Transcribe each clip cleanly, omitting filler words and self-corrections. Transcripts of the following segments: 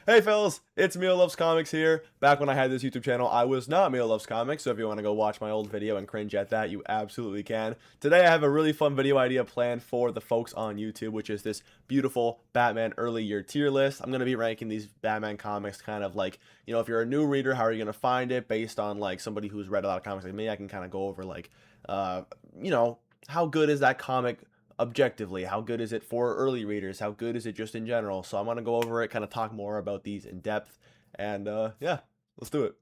Hey fellas, it's Mio Loves Comics here. Back when I had this YouTube channel, I was not Mio Loves Comics, so if you want to go watch my old video and cringe at that, you absolutely can. Today I have a really fun video idea planned for the folks on YouTube, which is this beautiful Batman early year tier list. I'm going to be ranking these Batman comics kind of like, if you're a new reader, how are you going to find it? Based on like somebody who's read a lot of comics like me, I can kind of go over like, uh, how good is that comic objectively? How good is it for early readers? How good is it just in general? So I'm going to go over it, kind of talk more about these in depth, and yeah, let's do it.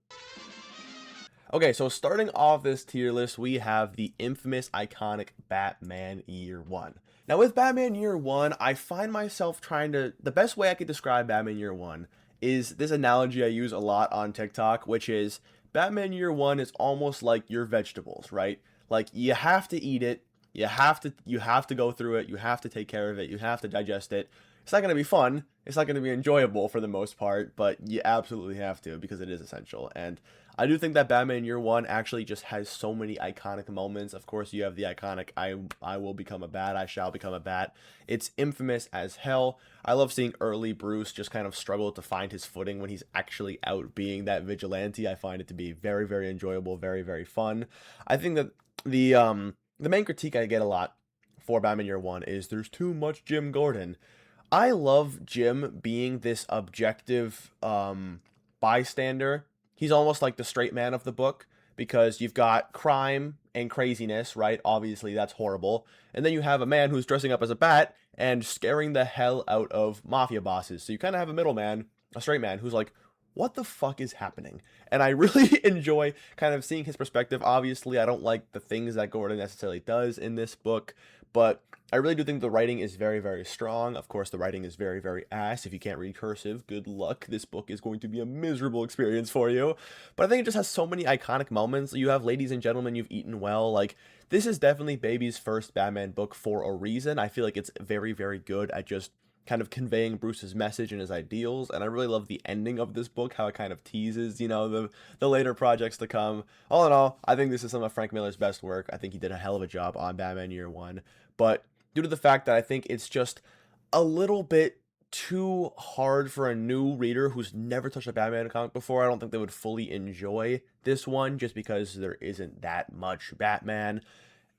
Okay, so starting off this tier list, we have the infamous iconic Batman Year 1. Now with Batman Year 1, I find myself the best way I could describe Batman Year 1 is this analogy I use a lot on TikTok, which is Batman Year 1 is almost like your vegetables, right? Like you have to eat it, you have to go through it, you have to take care of it, you have to digest it. It's not going to be fun, it's not going to be enjoyable for the most part, but you absolutely have to because it is essential. And I do think that Batman Year 1 actually just has so many iconic moments. Of course, you have the iconic I will become a bat, I shall become a bat. It's infamous as hell. I love seeing early Bruce just kind of struggle to find his footing when he's actually out being that vigilante. I find it to be very, very enjoyable, very, very fun. I think that the main critique I get a lot for Batman Year 1 is there's too much Jim Gordon. I love Jim being this objective bystander. He's almost like the straight man of the book because you've got crime and craziness, right? Obviously, that's horrible. And then you have a man who's dressing up as a bat and scaring the hell out of mafia bosses. So you kind of have a middleman, a straight man, who's like, what the fuck is happening? And I really enjoy kind of seeing his perspective. Obviously, I don't like the things that Gordon necessarily does in this book, but I really do think the writing is very, very strong. Of course, the writing is very, very ass. If you can't read cursive, good luck. This book is going to be a miserable experience for you. But I think it just has so many iconic moments. You have Ladies and Gentlemen, You've Eaten Well. Like, this is definitely Baby's first Batman book for a reason. I feel like it's very, very good at just kind of conveying Bruce's message and his ideals, and I really love the ending of this book, how it kind of teases, the later projects to come. All in all, I think this is some of Frank Miller's best work. I think he did a hell of a job on Batman Year 1, but due to the fact that I think it's just a little bit too hard for a new reader who's never touched a Batman comic before, I don't think they would fully enjoy this one, just because there isn't that much Batman.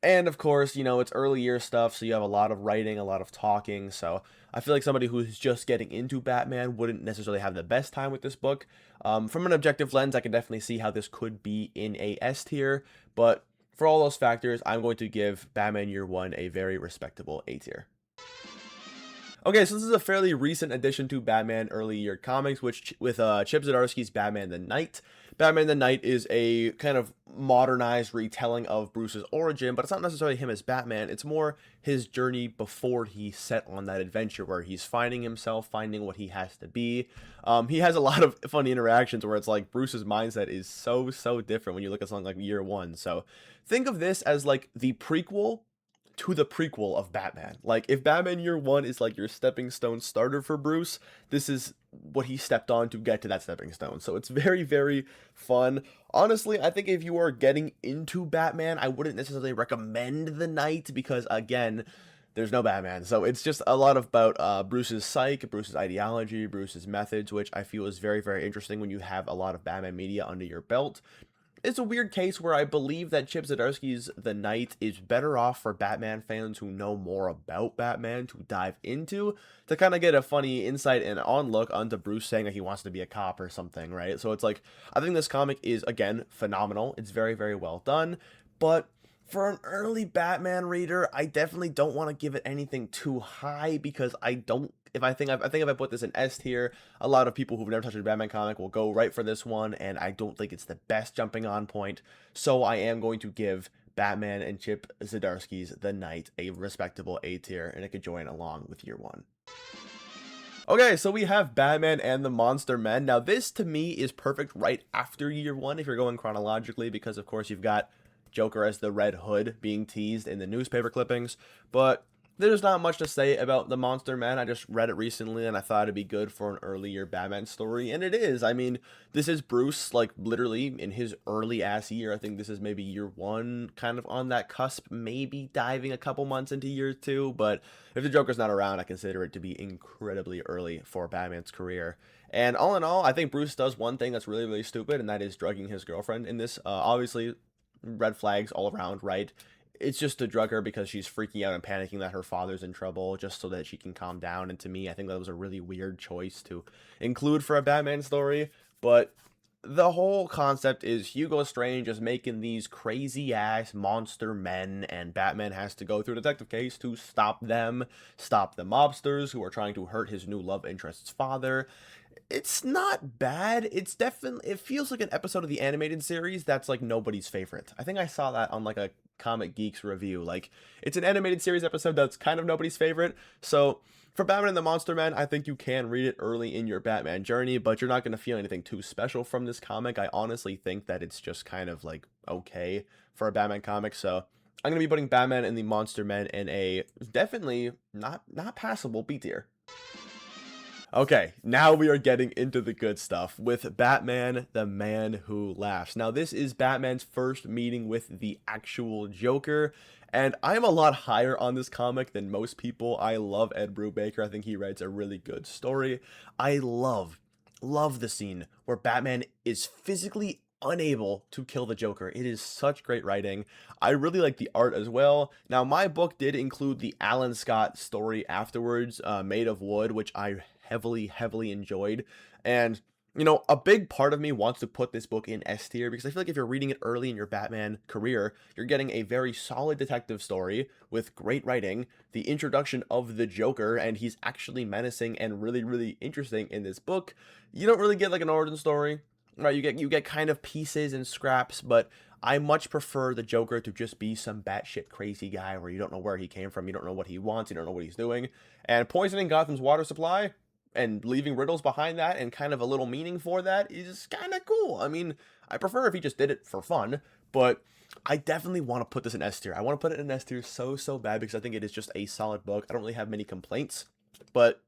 And of course, it's early year stuff, so you have a lot of writing, a lot of talking. So I feel like somebody who's just getting into Batman wouldn't necessarily have the best time with this book. From an objective lens, I can definitely see how this could be in a S tier. But for all those factors, I'm going to give Batman Year 1 a very respectable A tier. Okay, so this is a fairly recent addition to Batman early year comics, which with Chip Zdarsky's Batman the Knight. Batman the Knight is a kind of modernized retelling of Bruce's origin, but it's not necessarily him as Batman. It's more his journey before he set on that adventure where he's finding himself, finding what he has to be. He has a lot of funny interactions where it's like Bruce's mindset is so different when you look at something like Year 1. So think of this as like the prequel to the prequel of Batman. Like, if Batman Year 1 is like your stepping stone starter for Bruce, this is what he stepped on to get to that stepping stone. So it's very, very fun. Honestly, I think if you are getting into Batman, I wouldn't necessarily recommend the Knight because, again, there's no Batman. So it's just a lot about Bruce's psyche, Bruce's ideology, Bruce's methods, which I feel is very, very interesting when you have a lot of Batman media under your belt. It's a weird case where I believe that Chip Zdarsky's The Knight is better off for Batman fans who know more about Batman to dive into, to kind of get a funny insight and onlook onto Bruce saying that he wants to be a cop or something, right? So it's like, I think this comic is, again, phenomenal. It's very, very well done, but for an early Batman reader, I definitely don't want to give it anything too high because I don't. I think if I put this in S tier, a lot of people who've never touched a Batman comic will go right for this one, and I don't think it's the best jumping on point. So I am going to give Batman and Chip Zdarsky's The Knight a respectable A tier, and it could join along with Year 1. Okay, so we have Batman and the Monster Men. Now this to me is perfect right after Year 1 if you're going chronologically, because of course you've got Joker as the Red Hood being teased in the newspaper clippings, but there's not much to say about the Monster Man. I just read it recently and I thought it'd be good for an earlier Batman story, and it is. I mean, this is Bruce, like, literally in his early ass year. I think this is maybe year 1, kind of on that cusp, maybe diving a couple months into year 2, but if the Joker's not around, I consider it to be incredibly early for Batman's career. And all in all, I think Bruce does one thing that's really, really stupid, and that is drugging his girlfriend in this. Obviously, red flags all around, right? It's just to drug her because she's freaking out and panicking that her father's in trouble, just so that she can calm down. And to me, I think that was a really weird choice to include for a Batman story. But the whole concept is Hugo Strange is making these crazy ass monster men, and Batman has to go through a detective case to stop them, stop the mobsters who are trying to hurt his new love interest's father. It's not bad. It's definitely, it feels like an episode of the animated series that's like nobody's favorite. I think I saw that on like a Comic Geeks review. Like, it's an animated series episode that's kind of nobody's favorite. So for Batman and the Monster Man, I think you can read it early in your Batman journey, but you're not going to feel anything too special from this comic. I honestly think that it's just kind of like okay for a Batman comic. So I'm going to be putting Batman and the Monster Man in a definitely not passable B tier. Okay, now we are getting into the good stuff with Batman, the Man Who Laughs. Now, this is Batman's first meeting with the actual Joker, and I'm a lot higher on this comic than most people. I love Ed Brubaker. I think he writes a really good story. I love the scene where Batman is physically unable to kill the Joker. It is such great writing. I really like the art as well. Now, my book did include the Alan Scott story afterwards, Made of Wood, which I heavily enjoyed. And you know, a big part of me wants to put this book in S tier because I feel like if you're reading it early in your Batman career, you're getting a very solid detective story with great writing, the introduction of the Joker, and he's actually menacing and really interesting in this book. You don't really get like an origin story, right? You get kind of pieces and scraps, but I much prefer the Joker to just be some batshit crazy guy where you don't know where he came from, you don't know what he wants, you don't know what he's doing. And poisoning Gotham's water supply and leaving riddles behind that and kind of a little meaning for that is kind of cool. I mean, I prefer if he just did it for fun, but I definitely want to put this in S tier. I want to put it in S tier so bad because I think it is just a solid book. I don't really have many complaints, but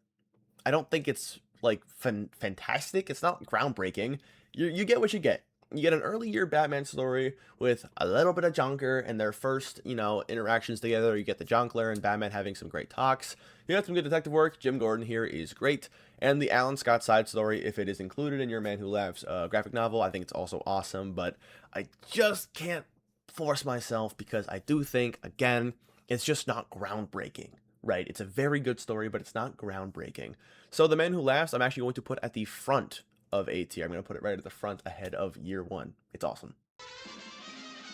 I don't think it's like fantastic. It's not groundbreaking. You get what you get. You get an early year Batman story with a little bit of Jonker and their first, you know, interactions together. You get the Jonkler and Batman having some great talks. You got some good detective work. Jim Gordon here is great. And the Alan Scott side story, if it is included in your Man Who Laughs graphic novel, I think it's also awesome. But I just can't force myself because I do think, again, it's just not groundbreaking. Right? It's a very good story, but it's not groundbreaking. So the Man Who Laughs, I'm actually going to put at the front of A tier. I'm going to put it right at the front ahead of year 1. It's awesome.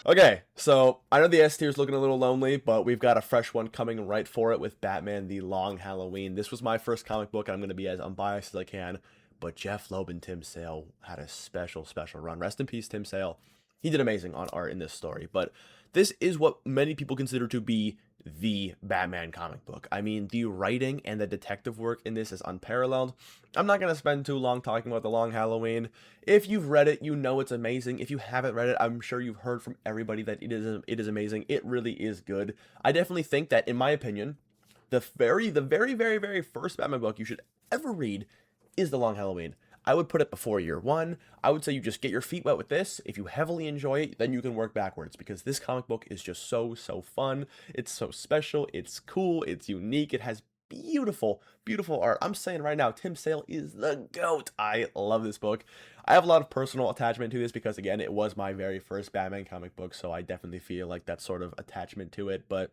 Okay, so I know the S tier is looking a little lonely, but we've got a fresh one coming right for it with Batman The Long Halloween. This was my first comic book, and I'm going to be as unbiased as I can, but Jeff Loeb and Tim Sale had a special run. Rest in peace, Tim Sale. He did amazing on art in this story, but this is what many people consider to be the Batman comic book. I mean, the writing and the detective work in this is unparalleled. I'm not going to spend too long talking about The Long Halloween. If you've read it, you know it's amazing. If you haven't read it, I'm sure you've heard from everybody that it is amazing. It really is good. I definitely think that, in my opinion, the very first Batman book you should ever read is The Long Halloween. I would put it before year 1. I would say you just get your feet wet with this. If you heavily enjoy it, then you can work backwards because this comic book is just so fun. It's so special. It's cool. It's unique. It has beautiful art. I'm saying right now, Tim Sale is the GOAT. I love this book. I have a lot of personal attachment to this because, again, it was my very first Batman comic book, so I definitely feel like that sort of attachment to it, but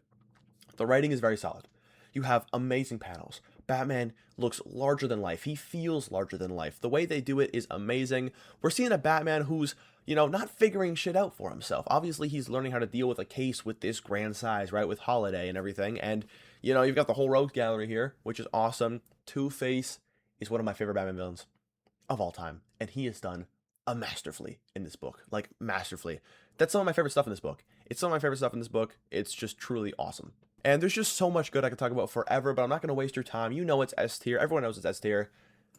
the writing is very solid. You have amazing panels. Batman looks larger than life. He feels larger than life. The way they do it is amazing. We're seeing a Batman who's, you know, not figuring shit out for himself. Obviously, he's learning how to deal with a case with this grand size, right? With Holiday and everything. And, you know, you've got the whole rogues gallery here, which is awesome. Two-Face is one of my favorite Batman villains of all time. And he is done masterfully in this book. Like, masterfully. That's some of my favorite stuff in this book. It's some of my favorite stuff in this book. It's just truly awesome. And there's just so much good I could talk about forever, but I'm not going to waste your time. You know it's S tier. Everyone knows it's S tier.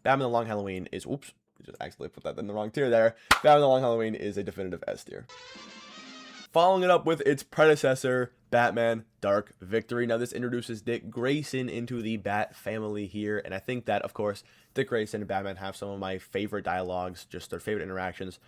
Batman The Long Halloween is... Oops. I just accidentally put that in the wrong tier there. Batman The Long Halloween is a definitive S tier. Following it up with its predecessor, Batman Dark Victory. Now, this introduces Dick Grayson into the Bat family here, and I think that, of course, Dick Grayson and Batman have some of my favorite dialogues, just their favorite interactions.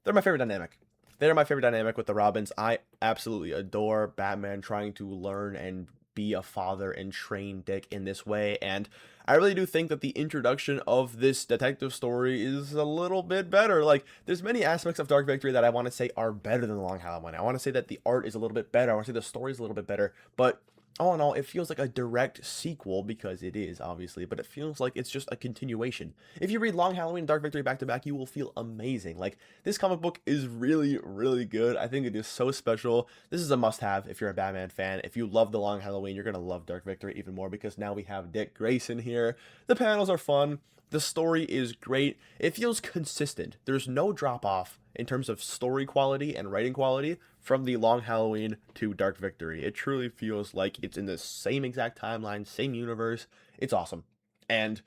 They're my favorite dynamic. They're my favorite dynamic with the Robins. I absolutely adore Batman trying to learn and be a father and train Dick in this way, and I really do think that the introduction of this detective story is a little bit better. Like, there's many aspects of Dark Victory that I want to say are better than the Long Halloween. I want to say that the art is a little bit better. I want to say the story is a little bit better, but all in all, it feels like a direct sequel, because it is, obviously, but it feels like it's just a continuation. If you read Long Halloween and Dark Victory back to back, you will feel amazing. Like, this comic book is really, really good. I think it is so special. This is a must-have if you're a Batman fan. If you love the Long Halloween, you're going to love Dark Victory even more, because now we have Dick Grayson here. The panels are fun. The story is great. It feels consistent. There's no drop-off in terms of story quality and writing quality from the Long Halloween to Dark Victory. It truly feels like it's in the same exact timeline, same universe. It's awesome. And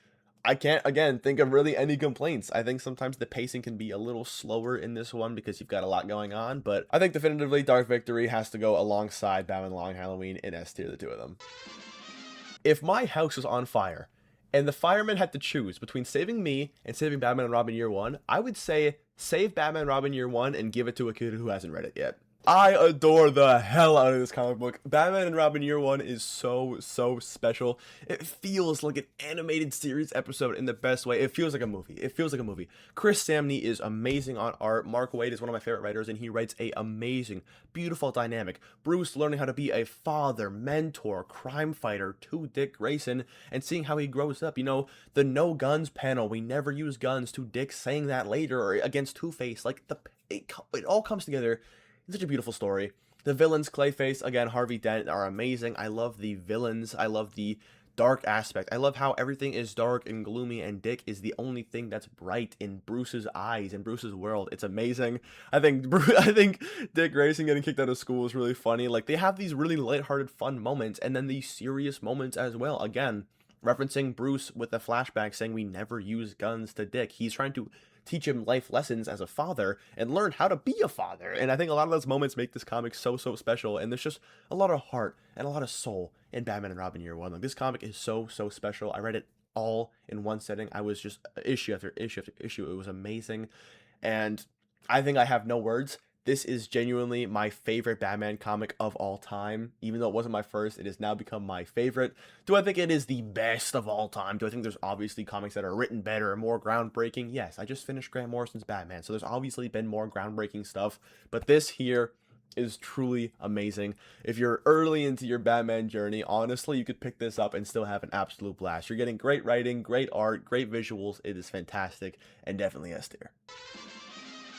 I can't, again, think of really any complaints. I think sometimes the pacing can be a little slower in this one because you've got a lot going on, but I think definitively Dark Victory has to go alongside Batman Long Halloween in S tier, the two of them. If my house was on fire, and the firemen had to choose between saving me and saving Batman and Robin Year One, I would say save Batman and Robin Year One and give it to a kid who hasn't read it yet. I adore the hell out of this comic book. Batman and Robin Year One is so special. It feels like an animated series episode in the best way. It feels like a movie. It feels like a movie. Chris Samney is amazing on art. Mark Waid is one of my favorite writers, and he writes a amazing, beautiful dynamic. Bruce learning how to be a father, mentor, crime fighter to Dick Grayson, and seeing how he grows up. You know, the no guns panel, we never use guns, to Dick saying that later, or against Two-Face. Like, it all comes together. It's such a beautiful story. The villains, Clayface, again, Harvey Dent, are amazing. I love the villains. I love the dark aspect. I love how everything is dark and gloomy, and Dick is the only thing that's bright in Bruce's eyes, in Bruce's world. It's amazing. I think Dick Grayson getting kicked out of school is really funny. Like, they have these really lighthearted, fun moments, and then these serious moments as well. Again, referencing Bruce with a flashback saying we never use guns to Dick. He's trying to teach him life lessons as a father and learn how to be a father. And I think a lot of those moments make this comic so special. And there's just a lot of heart and a lot of soul in Batman and Robin Year One. Like, this comic is so special. I read it all in one setting. I was just issue after issue after issue. It was amazing. And I think I have no words. This is genuinely my favorite Batman comic of all time. Even though it wasn't my first, it has now become my favorite. Do I think it is the best of all time? Do I think there's obviously comics that are written better and more groundbreaking? Yes, I just finished Grant Morrison's Batman, so there's obviously been more groundbreaking stuff. But this here is truly amazing. If you're early into your Batman journey, honestly, you could pick this up and still have an absolute blast. You're getting great writing, great art, great visuals. It is fantastic, and definitely S tier.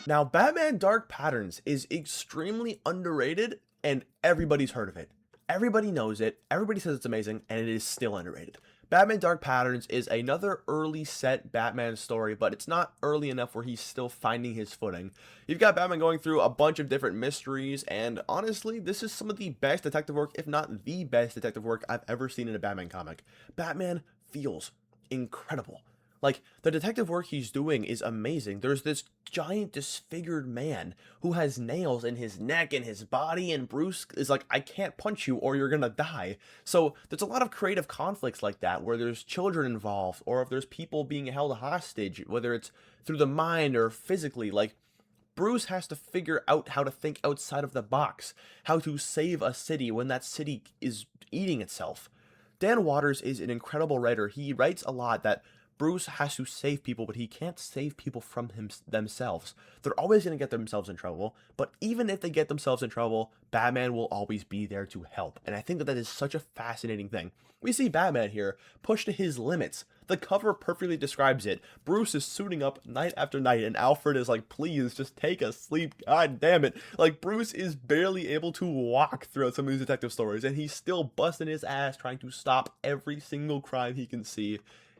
Now, Batman Dark Patterns is extremely underrated, and everybody's heard of it. Everybody knows it, everybody says it's amazing, and it is still underrated. Batman Dark Patterns is another early set Batman story, but it's not early enough where he's still finding his footing. You've got Batman going through a bunch of different mysteries, and honestly, this is some of the best detective work, if not the best detective work I've ever seen in a Batman comic. Batman feels incredible. Like, the detective work he's doing is amazing. There's this giant disfigured man who has nails in his neck and his body, and Bruce is like, I can't punch you or you're gonna die. So there's a lot of creative conflicts like that, where there's children involved, or if there's people being held hostage, whether it's through the mind or physically. Like, Bruce has to figure out how to think outside of the box, how to save a city when that city is eating itself. Dan Watters is an incredible writer. He writes a lot that Bruce has to save people, but he can't save people from themselves. They're always going to get themselves in trouble, but even if they get themselves in trouble, Batman will always be there to help. And I think that is such a fascinating thing. We see Batman here pushed to his limits. The cover perfectly describes it. Bruce is suiting up night after night, and Alfred is like, please, just take a sleep. God damn it. Like, Bruce is barely able to walk throughout some of these detective stories, and he's still busting his ass trying to stop every single crime he can see.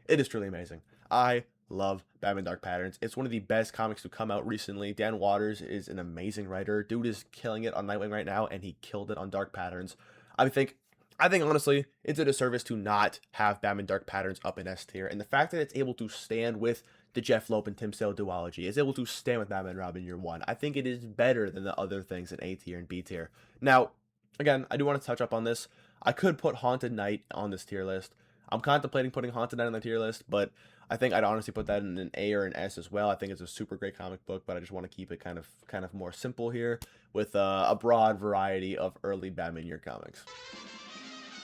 It is truly amazing. I love Batman Dark Patterns. It's one of the best comics to come out recently. Dan Watters is an amazing writer. Dude is killing it on Nightwing right now, and he killed it on Dark Patterns. I think honestly, it's a disservice to not have Batman Dark Patterns up in S tier. And the fact that it's able to stand with the Jeff Loeb and Tim Sale duology, is able to stand with Batman and Robin Year One, I think it is better than the other things in A tier and B tier. Now, Again, I do want to touch up on this. I could put Haunted Knight on this tier list. I'm contemplating putting Haunted Knight on the tier list, but I think I'd honestly put that in an A or an S as well. I think it's a super great comic book, but I just want to keep it kind of more simple here with a broad variety of early Batman year comics.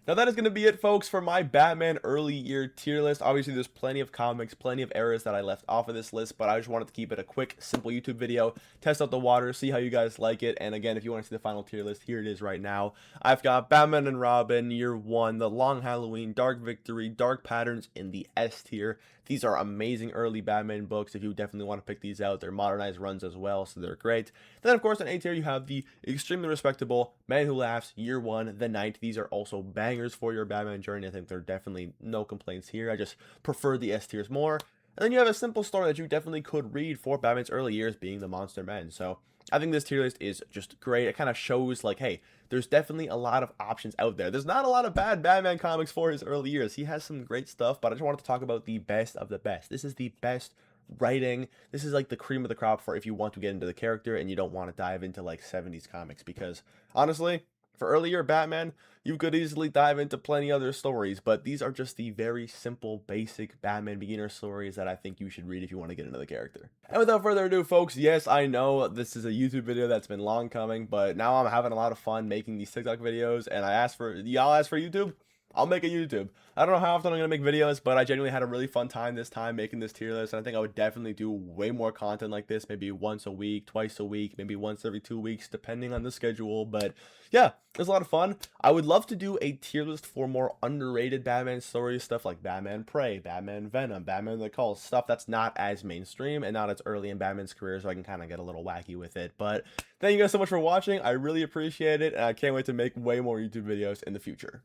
Now that is going to be it, folks, for my Batman early year tier list. Obviously, there's plenty of comics, plenty of eras that I left off of this list, but I just wanted to keep it a quick, simple YouTube video, test out the water, see how you guys like it. And again, if you want to see the final tier list, here it is right now. I've got Batman and Robin, Year 1, The Long Halloween, Dark Victory, Dark Patterns in the S tier. These are amazing early Batman books. If you definitely want to pick these out, they're modernized runs as well, so they're great. Then, of course, in A tier, you have the extremely respectable Man Who Laughs, Year 1, The Night. These are also bangers for your Batman journey. I think there are definitely no complaints here. I just prefer the S tiers more. And then you have a simple story that you definitely could read for Batman's early years, being the Monster Men. So I think this tier list is just great. It kind of shows, like, hey, there's definitely a lot of options out there. There's not a lot of bad Batman comics for his early years. He has some great stuff, but I just wanted to talk about the best of the best. This is the best writing. This is like the cream of the crop for if you want to get into the character and you don't want to dive into like 70s comics, because honestly, for earlier Batman, you could easily dive into plenty other stories, but these are just the very simple, basic Batman beginner stories that I think you should read if you want to get into the character. And without further ado, folks, yes, I know this is a YouTube video that's been long coming, but now I'm having a lot of fun making these TikTok videos, and y'all asked for YouTube. I'll make a YouTube. I don't know how often I'm going to make videos, but I genuinely had a really fun time this time making this tier list. And I think I would definitely do way more content like this, maybe once a week, twice a week, maybe once every 2 weeks, depending on the schedule. But yeah, it was a lot of fun. I would love to do a tier list for more underrated Batman stories, stuff like Batman Prey, Batman Venom, Batman the Cult, stuff that's not as mainstream and not as early in Batman's career, so I can kind of get a little wacky with it. But thank you guys so much for watching. I really appreciate it, and I can't wait to make way more YouTube videos in the future.